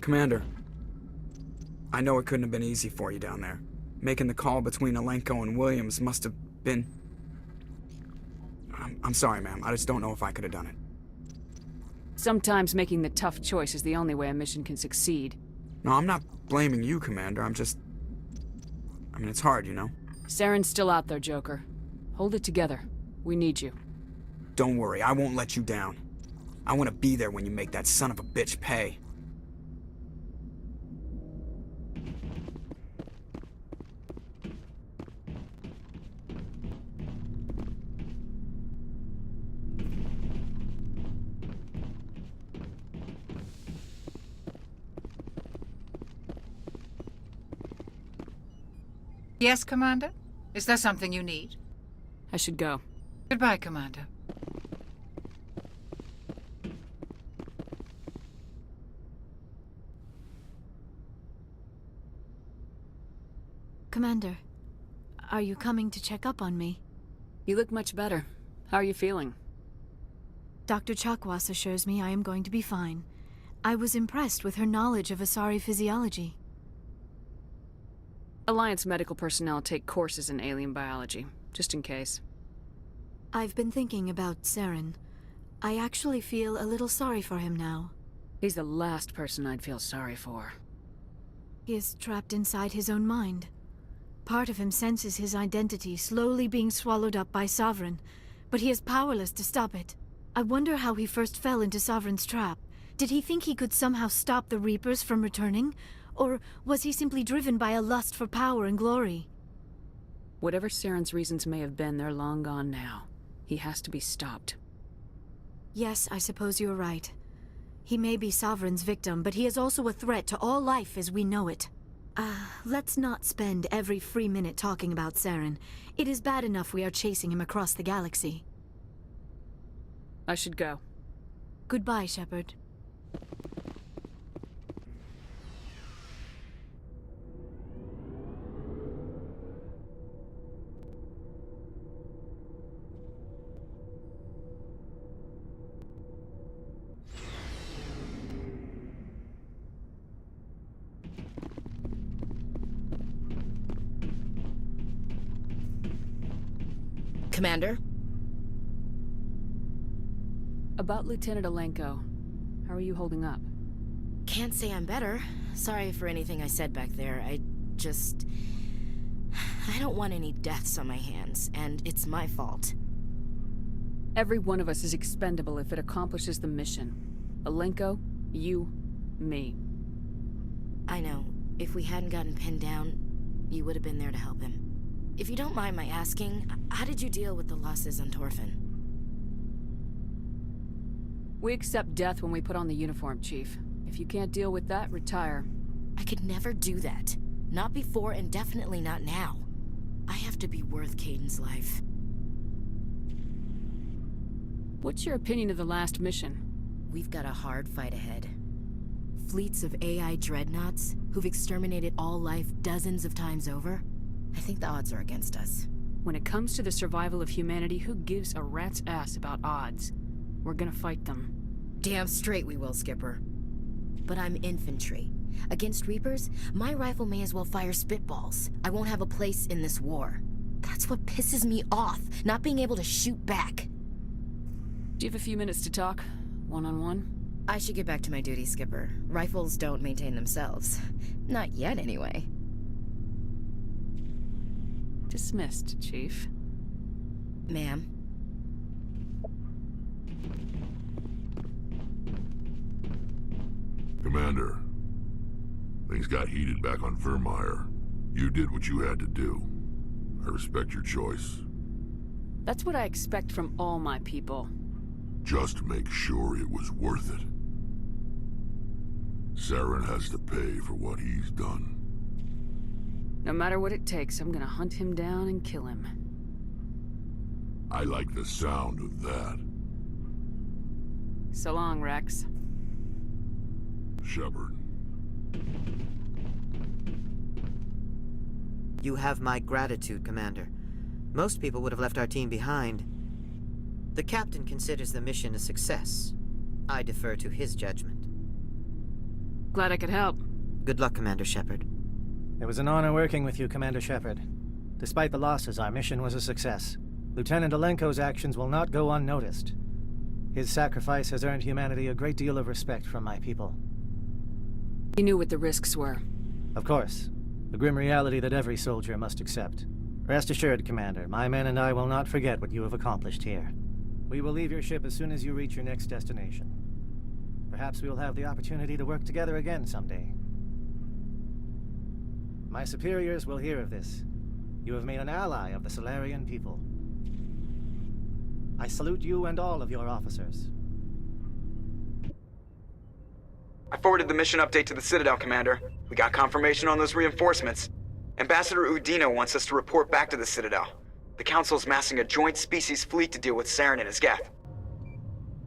Commander, I know it couldn't have been easy for you down there. Making the call between Alenko and Williams must have been... I'm sorry, ma'am. I just don't know if I could have done it. Sometimes making the tough choice is the only way a mission can succeed. No, I'm not blaming you, Commander. I'm just... I mean, it's hard, you know? Saren's still out there, Joker. Hold it together. We need you. Don't worry, I won't let you down. I want to be there when you make that son of a bitch pay. Yes, Commander? Is there something you need? I should go. Goodbye, Commander. Commander, are you coming to check up on me? You look much better. How are you feeling? Dr. Chakwas assures me I am going to be fine. I was impressed with her knowledge of Asari physiology. Alliance medical personnel take courses in alien biology, just in case. I've been thinking about Saren. I actually feel a little sorry for him now. He's the last person I'd feel sorry for. He is trapped inside his own mind. Part of him senses his identity slowly being swallowed up by Sovereign, but he is powerless to stop it. I wonder how he first fell into Sovereign's trap. Did he think he could somehow stop the Reapers from returning? Or was he simply driven by a lust for power and glory? Whatever Saren's reasons may have been, they're long gone now. He has to be stopped. Yes, I suppose you're right. He may be Sovereign's victim, but he is also a threat to all life as we know it. Let's not spend every free minute talking about Saren. It is bad enough we are chasing him across the galaxy. I should go. Goodbye, Shepard. Commander? About Lieutenant Alenko, how are you holding up? Can't say I'm better. Sorry for anything I said back there. I don't want any deaths on my hands, and it's my fault. Every one of us is expendable if it accomplishes the mission. Alenko, you, me. I know. If we hadn't gotten pinned down, you would have been there to help him. If you don't mind my asking, how did you deal with the losses on Torfin? We accept death when we put on the uniform, Chief. If you can't deal with that, retire. I could never do that. Not before and definitely not now. I have to be worth Kaiden's life. What's your opinion of the last mission? We've got a hard fight ahead. Fleets of AI dreadnoughts who've exterminated all life dozens of times over. I think the odds are against us. When it comes to the survival of humanity, who gives a rat's ass about odds? We're gonna fight them. Damn straight we will, Skipper. But I'm infantry. Against Reapers, my rifle may as well fire spitballs. I won't have a place in this war. That's what pisses me off, not being able to shoot back. Do you have a few minutes to talk? One-on-one? I should get back to my duty, Skipper. Rifles don't maintain themselves. Not yet, anyway. Dismissed, Chief. Ma'am. Commander, things got heated back on Virmire. You did what you had to do. I respect your choice. That's what I expect from all my people. Just make sure it was worth it. Saren has to pay for what he's done. No matter what it takes, I'm gonna hunt him down and kill him. I like the sound of that. So long, Rex. Shepard. You have my gratitude, Commander. Most people would have left our team behind. The captain considers the mission a success. I defer to his judgment. Glad I could help. Good luck, Commander Shepard. It was an honor working with you, Commander Shepard. Despite the losses, our mission was a success. Lieutenant Alenko's actions will not go unnoticed. His sacrifice has earned humanity a great deal of respect from my people. He knew what the risks were. Of course. The grim reality that every soldier must accept. Rest assured, Commander, my men and I will not forget what you have accomplished here. We will leave your ship as soon as you reach your next destination. Perhaps we will have the opportunity to work together again someday. My superiors will hear of this. You have made an ally of the Solarian people. I salute you and all of your officers. I forwarded the mission update to the Citadel, Commander. We got confirmation on those reinforcements. Ambassador Udina wants us to report back to the Citadel. The Council's massing a joint species fleet to deal with Saren and his Geth.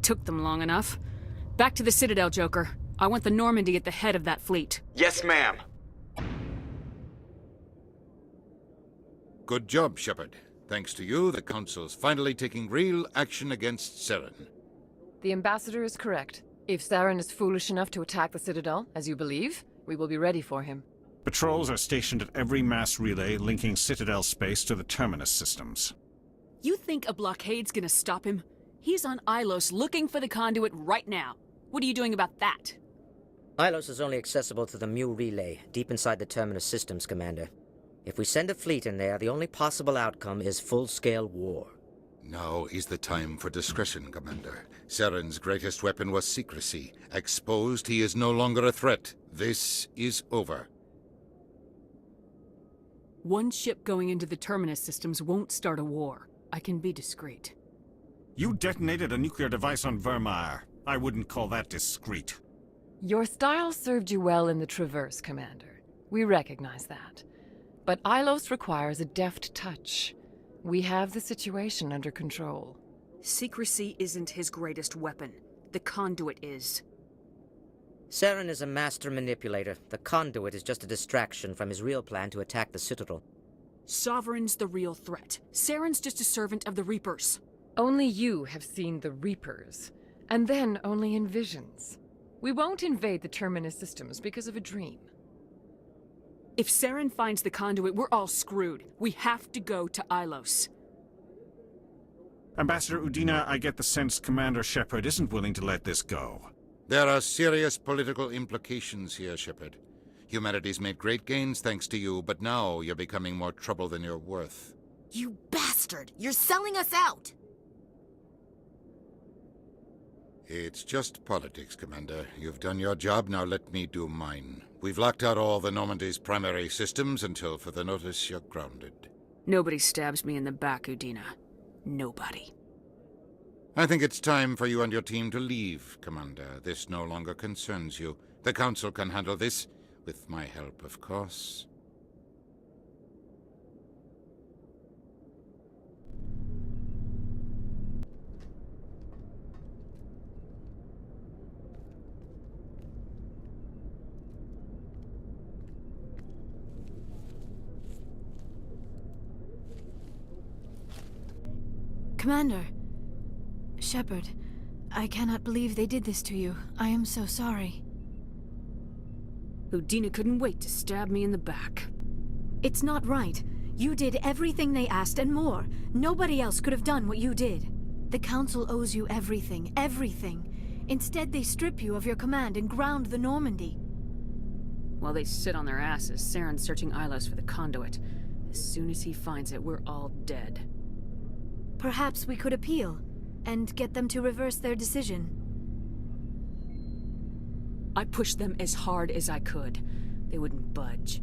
Took them long enough. Back to the Citadel, Joker. I want the Normandy at the head of that fleet. Yes, ma'am. Good job, Shepard. Thanks to you, the Council's finally taking real action against Saren. The Ambassador is correct. If Saren is foolish enough to attack the Citadel, as you believe, we will be ready for him. Patrols are stationed at every mass relay linking Citadel space to the Terminus systems. You think a blockade's gonna stop him? He's on Ilos looking for the conduit right now. What are you doing about that? Ilos is only accessible to the Mu relay, deep inside the Terminus systems, Commander. If we send a fleet in there, the only possible outcome is full-scale war. Now is the time for discretion, Commander. Saren's greatest weapon was secrecy. Exposed, he is no longer a threat. This is over. One ship going into the Terminus systems won't start a war. I can be discreet. You detonated a nuclear device on Virmire. I wouldn't call that discreet. Your style served you well in the Traverse, Commander. We recognize that. But Ilos requires a deft touch. We have the situation under control. Secrecy isn't his greatest weapon. The conduit is. Saren is a master manipulator. The conduit is just a distraction from his real plan to attack the Citadel. Sovereign's the real threat. Saren's just a servant of the Reapers. Only you have seen the Reapers, and then only in visions. We won't invade the Terminus systems because of a dream. If Saren finds the conduit, we're all screwed. We have to go to Ilos. Ambassador Udina, I get the sense Commander Shepard isn't willing to let this go. There are serious political implications here, Shepard. Humanity's made great gains thanks to you, but now you're becoming more trouble than you're worth. You bastard! You're selling us out! It's just politics, Commander. You've done your job, now let me do mine. We've locked out all the Normandy's primary systems until further notice you're grounded. Nobody stabs me in the back, Udina. Nobody. I think it's time for you and your team to leave, Commander. This no longer concerns you. The Council can handle this, with my help, of course. Commander. Shepard, I cannot believe they did this to you. I am so sorry. Udina couldn't wait to stab me in the back. It's not right. You did everything they asked and more. Nobody else could have done what you did. The Council owes you everything, everything. Instead, they strip you of your command and ground the Normandy. While they sit on their asses, Saren's searching Ilos for the conduit. As soon as he finds it, we're all dead. Perhaps we could appeal, and get them to reverse their decision. I pushed them as hard as I could. They wouldn't budge.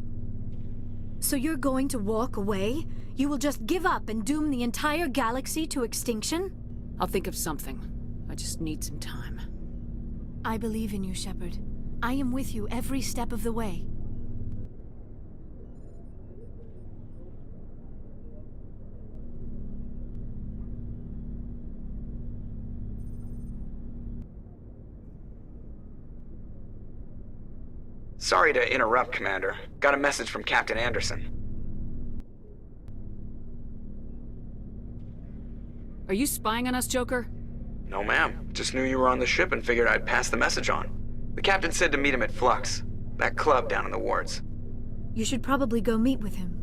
So you're going to walk away? You will just give up and doom the entire galaxy to extinction? I'll think of something. I just need some time. I believe in you, Shepard. I am with you every step of the way. Sorry to interrupt, Commander. Got a message from Captain Anderson. Are you spying on us, Joker? No, ma'am. Just knew you were on the ship and figured I'd pass the message on. The captain said to meet him at Flux, that club down in the wards. You should probably go meet with him.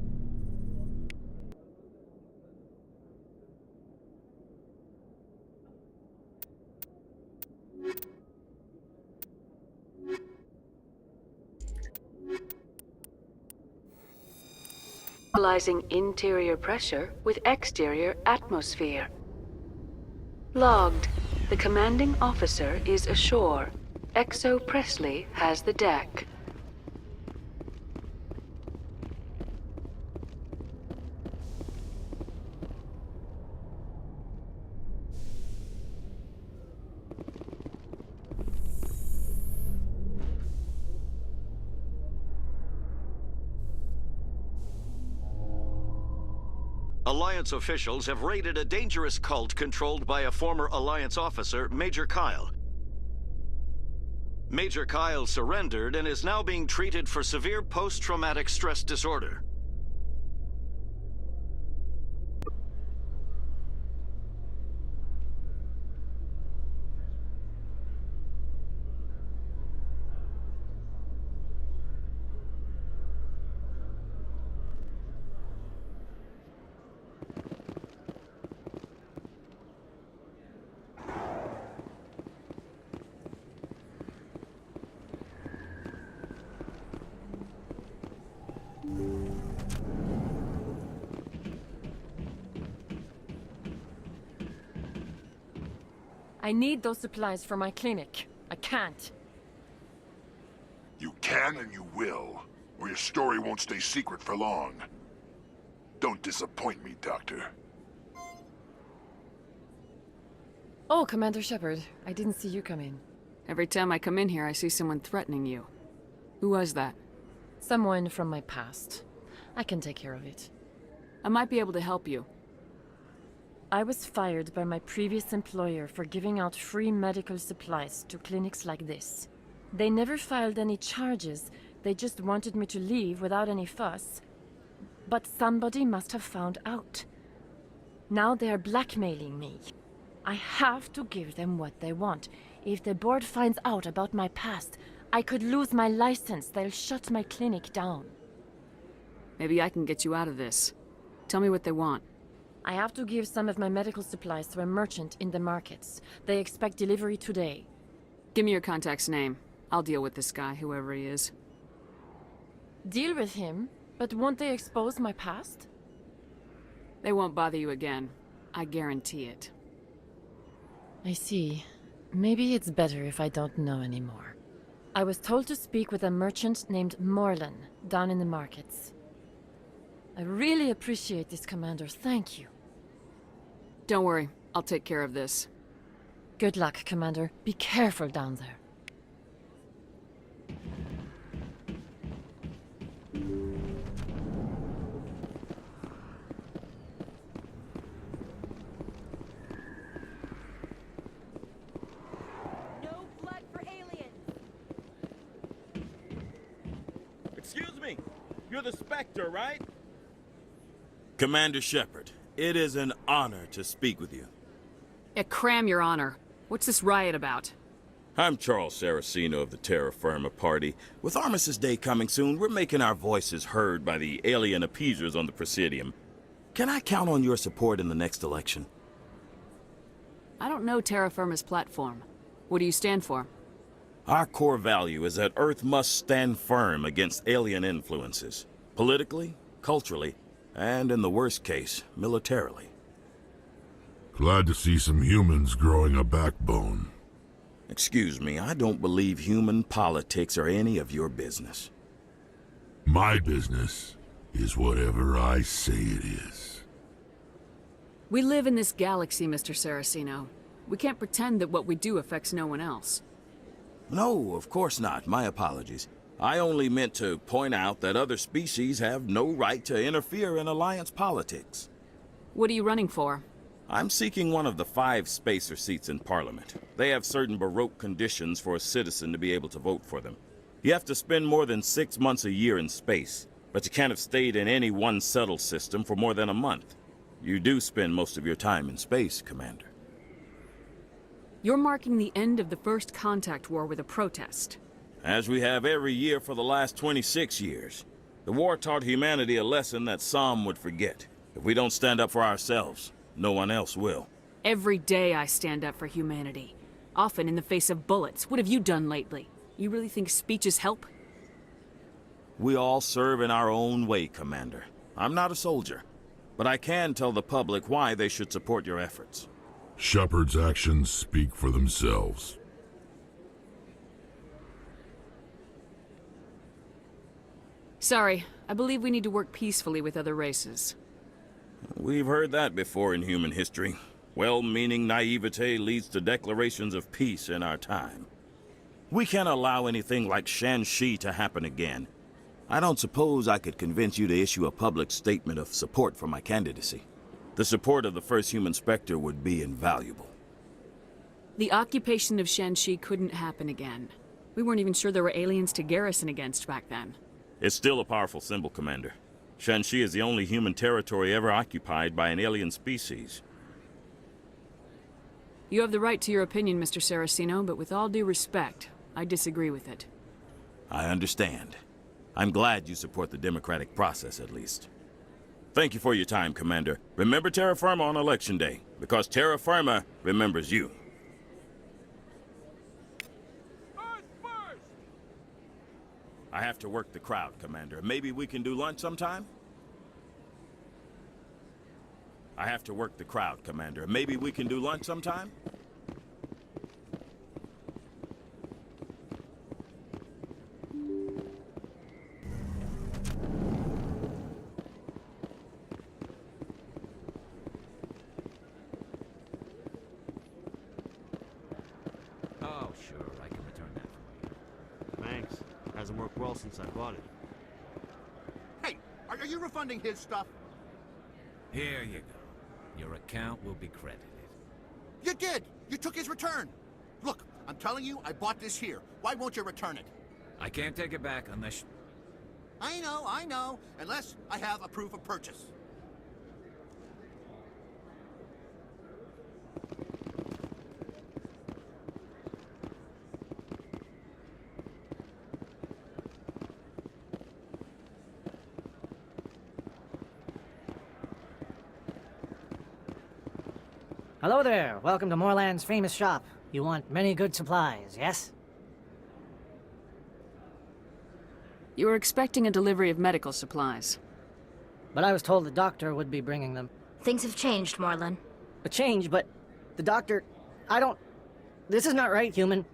Equalizing interior pressure with exterior atmosphere. Logged. The commanding officer is ashore. Exo Presley has the deck. Alliance officials have raided a dangerous cult controlled by a former Alliance officer, Major Kyle. Major Kyle surrendered and is now being treated for severe post-traumatic stress disorder. I need those supplies for my clinic. I can't. You can and you will, or your story won't stay secret for long. Don't disappoint me, Doctor. Oh, Commander Shepard. I didn't see you come in. Every time I come in here, I see someone threatening you. Who was that? Someone from my past. I can take care of it. I might be able to help you. I was fired by my previous employer for giving out free medical supplies to clinics like this. They never filed any charges, they just wanted me to leave without any fuss. But somebody must have found out. Now they are blackmailing me. I have to give them what they want. If the board finds out about my past, I could lose my license. They'll shut my clinic down. Maybe I can get you out of this. Tell me what they want. I have to give some of my medical supplies to a merchant in the markets. They expect delivery today. Give me your contact's name. I'll deal with this guy, whoever he is. Deal with him? But won't they expose my past? They won't bother you again. I guarantee it. I see. Maybe it's better if I don't know anymore. I was told to speak with a merchant named Morlan, down in the markets. I really appreciate this, Commander. Thank you. Don't worry. I'll take care of this. Good luck, Commander. Be careful down there. No blood for aliens! Excuse me. You're the Spectre, right? Commander Shepard, it is an honor to speak with you. Yeah, cram your honor. What's this riot about? I'm Charles Saraceno of the Terra Firma Party. With Armistice Day coming soon, we're making our voices heard by the alien appeasers on the Presidium. Can I count on your support in the next election? I don't know Terra Firma's platform. What do you stand for? Our core value is that Earth must stand firm against alien influences. Politically, culturally, and in the worst case, militarily. Glad to see some humans growing a backbone. Excuse me, I don't believe human politics are any of your business. My business is whatever I say it is. We live in this galaxy, Mr. Saraceno. We can't pretend that what we do affects no one else. No, of course not. My apologies. I only meant to point out that other species have no right to interfere in Alliance politics. What are you running for? I'm seeking one of the 5 spacer seats in Parliament. They have certain Baroque conditions for a citizen to be able to vote for them. You have to spend more than 6 months a year in space, but you can't have stayed in any one settled system for more than a month. You do spend most of your time in space, Commander. You're marking the end of the first contact war with a protest. As we have every year for the last 26 years. The war taught humanity a lesson that some would forget. If we don't stand up for ourselves, no one else will. Every day I stand up for humanity. Often in the face of bullets. What have you done lately? You really think speeches help? We all serve in our own way, Commander. I'm not a soldier, but I can tell the public why they should support your efforts. Shepard's actions speak for themselves. Sorry, I believe we need to work peacefully with other races. We've heard that before in human history. Well-meaning naivete leads to declarations of peace in our time. We can't allow anything like Shan-Shi to happen again. I don't suppose I could convince you to issue a public statement of support for my candidacy. The support of the first human Spectre would be invaluable. The occupation of Shan-Shi couldn't happen again. We weren't even sure there were aliens to garrison against back then. It's still a powerful symbol, Commander. Shan-Shi is the only human territory ever occupied by an alien species. You have the right to your opinion, Mr. Saraceno, but with all due respect, I disagree with it. I understand. I'm glad you support the democratic process, at least. Thank you for your time, Commander. Remember Terra Firma on Election Day, because Terra Firma remembers you. I have to work the crowd, Commander. Maybe we can do lunch sometime? I have to work the crowd, Commander. Maybe we can do lunch sometime? Oh, sure, I can return that for you. Thanks. Hasn't worked well since I bought it. Hey, are you refunding his stuff? Here you go. Your account will be credited. You did! You took his return! Look, I'm telling you, I bought this here. Why won't you return it? I can't take it back unless... I know. Unless I have a proof of purchase. Hello there. Welcome to Moorland's famous shop. You want many good supplies, yes? You were expecting a delivery of medical supplies. But I was told the doctor would be bringing them. Things have changed, Moorland. A change, but the doctor... I don't... This is not right, human.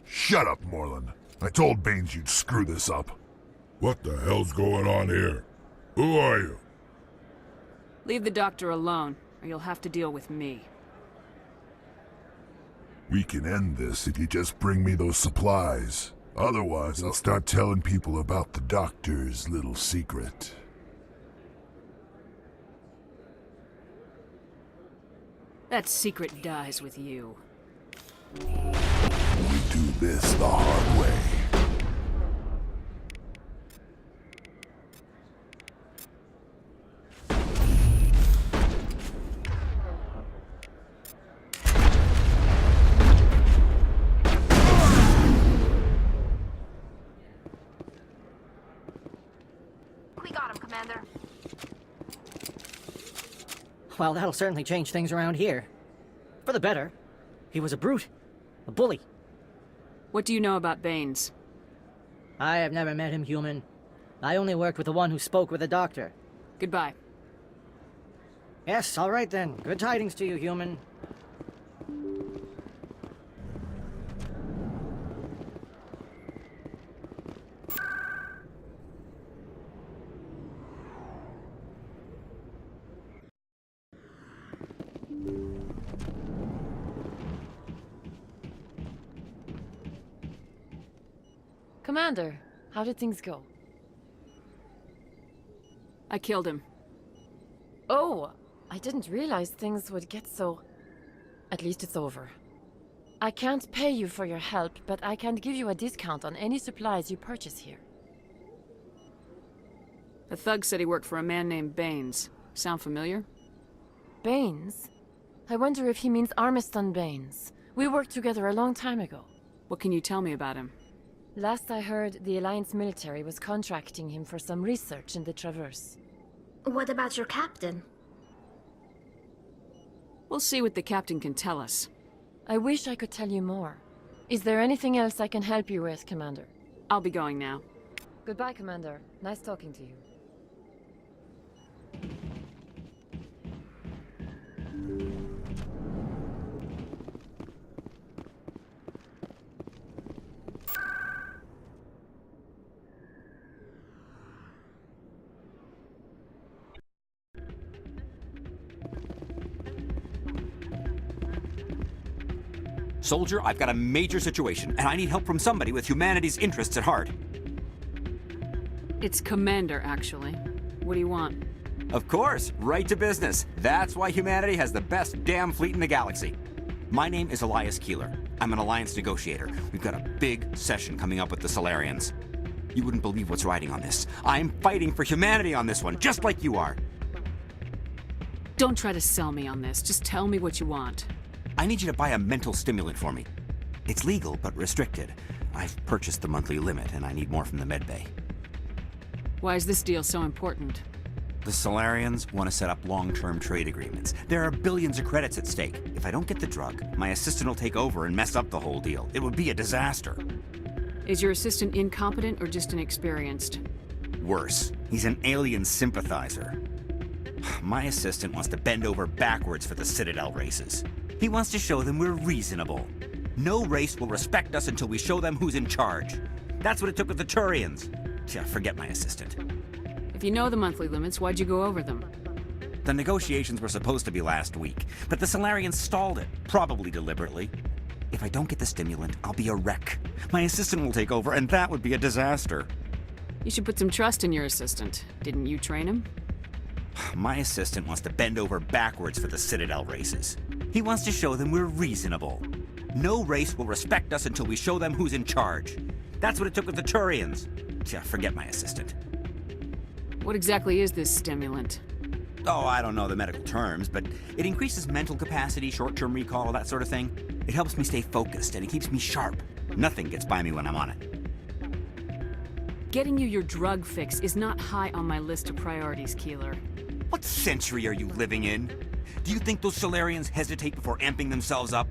Shut up, Moorland. I told Baines you'd screw this up. What the hell's going on here? Who are you? Leave the doctor alone, or you'll have to deal with me. We can end this if you just bring me those supplies. Otherwise, I'll start telling people about the doctor's little secret. That secret dies with you. We do this the hard way. Well, that'll certainly change things around here. For the better. He was a brute. A bully. What do you know about Baines? I have never met him, human. I only worked with the one who spoke with the doctor. Goodbye. Yes, all right then. Good tidings to you, human. Commander, how did things go? I killed him. Oh, I didn't realize things would get so... At least it's over. I can't pay you for your help, but I can give you a discount on any supplies you purchase here. The thug said he worked for a man named Baines. Sound familiar? Baines? I wonder if he means Armiston Baines, We worked together a long time ago. What can you tell me about him? Last I heard, the Alliance military was contracting him for some research in the Traverse. What about your captain? We'll see what the captain can tell us. I wish I could tell you more. Is there anything else I can help you with, Commander? I'll be going now. Goodbye, Commander. Nice talking to you. Soldier, I've got a major situation, and I need help from somebody with humanity's interests at heart. It's Commander, actually. What do you want? Of course, right to business. That's why humanity has the best damn fleet in the galaxy. My name is Elias Keeler. I'm an Alliance negotiator. We've got a big session coming up with the Solarians. You wouldn't believe what's riding on this. I'm fighting for humanity on this one, just like you are. Don't try to sell me on this. Just tell me what you want. I need you to buy a mental stimulant for me. It's legal, but restricted. I've purchased the monthly limit, and I need more from the medbay. Why is this deal so important? The Solarians want to set up long-term trade agreements. There are billions of credits at stake. If I don't get the drug, my assistant will take over and mess up the whole deal. It would be a disaster. Is your assistant incompetent or just inexperienced? Worse, he's an alien sympathizer. My assistant wants to bend over backwards for the Citadel races. He wants to show them we're reasonable. No race will respect us until we show them who's in charge. That's what it took with the Turians. Yeah, forget my assistant. If you know the monthly limits, why'd you go over them? The negotiations were supposed to be last week, but the Solarians stalled it, probably deliberately. If I don't get the stimulant, I'll be a wreck. My assistant will take over, and that would be a disaster. You should put some trust in your assistant. Didn't you train him? My assistant wants to bend over backwards for the Citadel races. He wants to show them we're reasonable. No race will respect us until we show them who's in charge. That's what it took with the Turians. Yeah, forget my assistant. What exactly is this stimulant? Oh, I don't know the medical terms, but it increases mental capacity, short-term recall, that sort of thing. It helps me stay focused, and it keeps me sharp. Nothing gets by me when I'm on it. Getting you your drug fix is not high on my list of priorities, Keeler. What century are you living in? Do you think those Solarians hesitate before amping themselves up?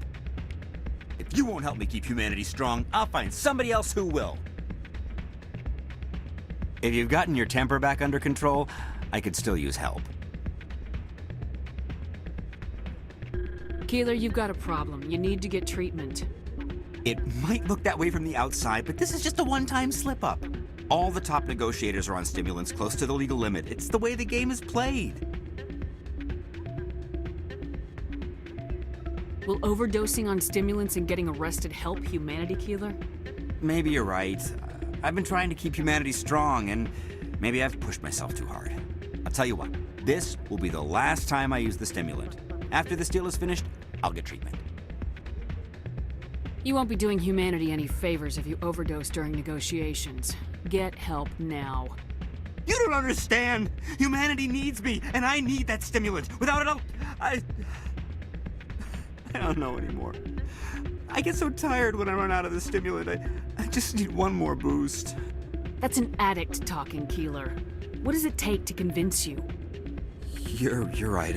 If you won't help me keep humanity strong, I'll find somebody else who will. If you've gotten your temper back under control, I could still use help. Keeler, you've got a problem. You need to get treatment. It might look that way from the outside, but this is just a one-time slip-up. All the top negotiators are on stimulants close to the legal limit. It's the way the game is played. Will overdosing on stimulants and getting arrested help humanity, Keeler? Maybe you're right. I've been trying to keep humanity strong, and maybe I've pushed myself too hard. I'll tell you what, this will be the last time I use the stimulant. After this deal is finished, I'll get treatment. You won't be doing humanity any favors if you overdose during negotiations. Get help now. You don't understand! Humanity needs me, and I need that stimulant. Without it, I don't know anymore. I get so tired when I run out of the stimulant. I just need one more boost. That's an addict talking, Keeler. What does it take to convince you? You're right.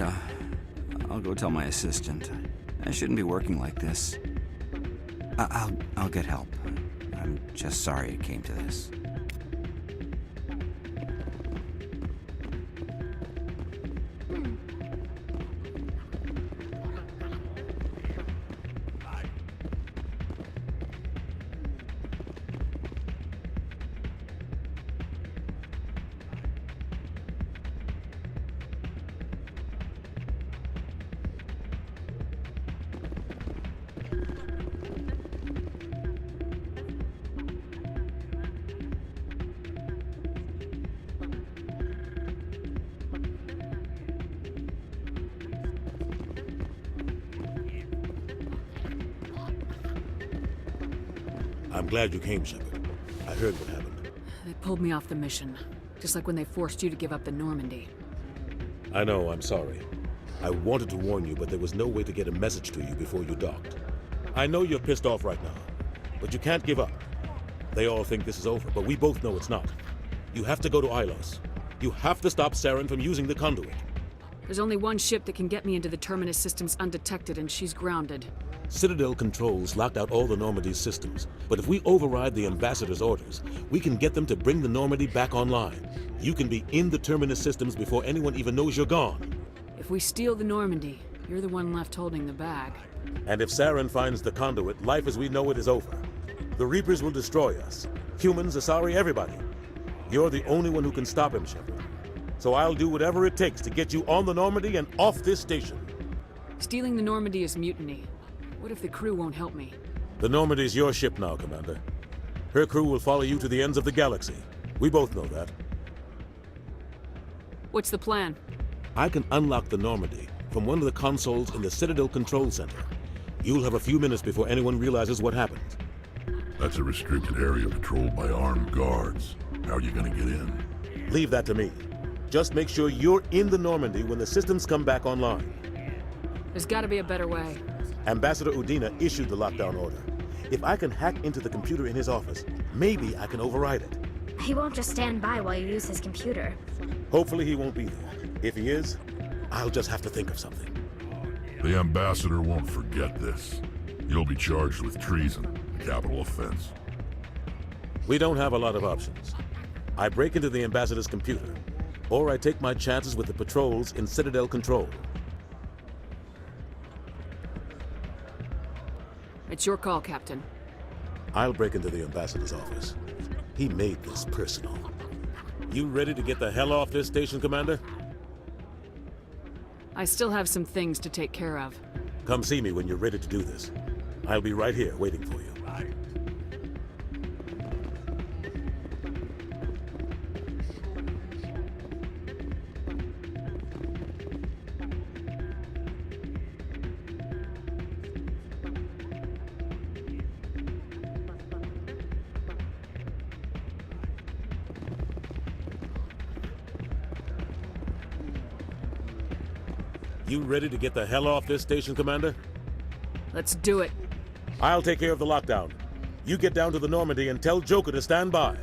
I'll go tell my assistant. I shouldn't be working like this. I'll get help. I'm just sorry it came to this. I'm glad you came, Shepard. I heard what happened. They pulled me off the mission, just like when they forced you to give up the Normandy. I know, I'm sorry. I wanted to warn you, but there was no way to get a message to you before you docked. I know you're pissed off right now, but you can't give up. They all think this is over, but we both know it's not. You have to go to Ilos. You have to stop Saren from using the conduit. There's only one ship that can get me into the Terminus systems undetected, and she's grounded. Citadel controls locked out all the Normandy's systems, but if we override the Ambassador's orders, we can get them to bring the Normandy back online. You can be in the Terminus systems before anyone even knows you're gone. If we steal the Normandy, you're the one left holding the bag. And if Saren finds the conduit, life as we know it is over. The Reapers will destroy us. Humans, Asari, everybody. You're the only one who can stop him, Shepard. So I'll do whatever it takes to get you on the Normandy and off this station. Stealing the Normandy is mutiny. What if the crew won't help me? The Normandy's your ship now, Commander. Her crew will follow you to the ends of the galaxy. We both know that. What's the plan? I can unlock the Normandy from one of the consoles in the Citadel Control Center. You'll have a few minutes before anyone realizes what happened. That's a restricted area patrolled by armed guards. How are you gonna get in? Leave that to me. Just make sure you're in the Normandy when the systems come back online. There's gotta be a better way. Ambassador Udina issued the lockdown order. If I can hack into the computer in his office, maybe I can override it. He won't just stand by while you use his computer. Hopefully he won't be there. If he is, I'll just have to think of something. The Ambassador won't forget this. You'll be charged with treason, a capital offense. We don't have a lot of options. I break into the Ambassador's computer, or I take my chances with the patrols in Citadel Control. It's your call, Captain. I'll break into the Ambassador's office. He made this personal. You ready to get the hell off this station, Commander? I still have some things to take care of. Come see me when you're ready to do this. I'll be right here waiting for you. You ready to get the hell off this station, Commander? Let's do it. I'll take care of the lockdown. You get down to the Normandy and tell Joker to stand by.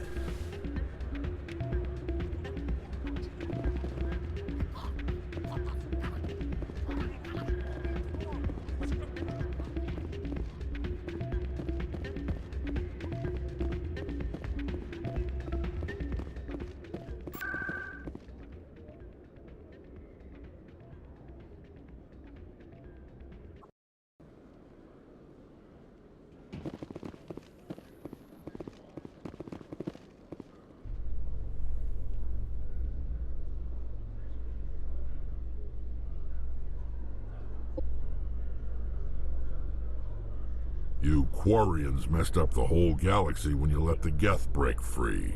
You Quarians messed up the whole galaxy when you let the Geth break free.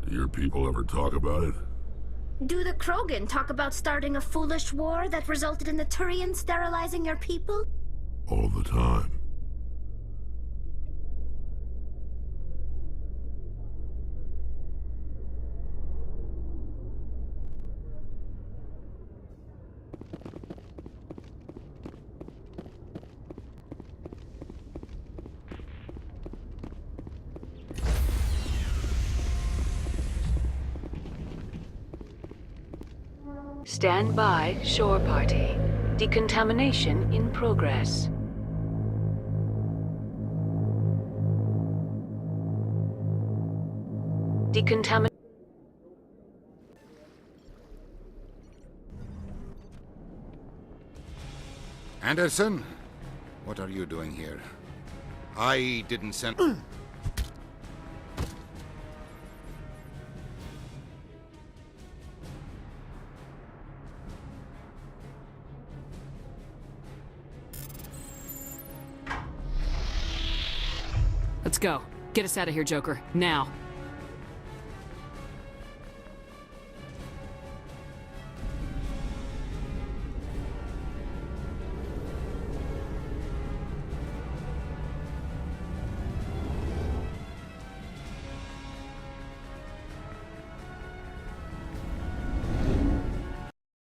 Do your people ever talk about it? Do the Krogan talk about starting a foolish war that resulted in the Turians sterilizing your people? All the time. Stand by, shore party. Decontamination in progress. Decontamination. Anderson? What are you doing here? I didn't send... Let's go. Get us out of here, Joker. Now.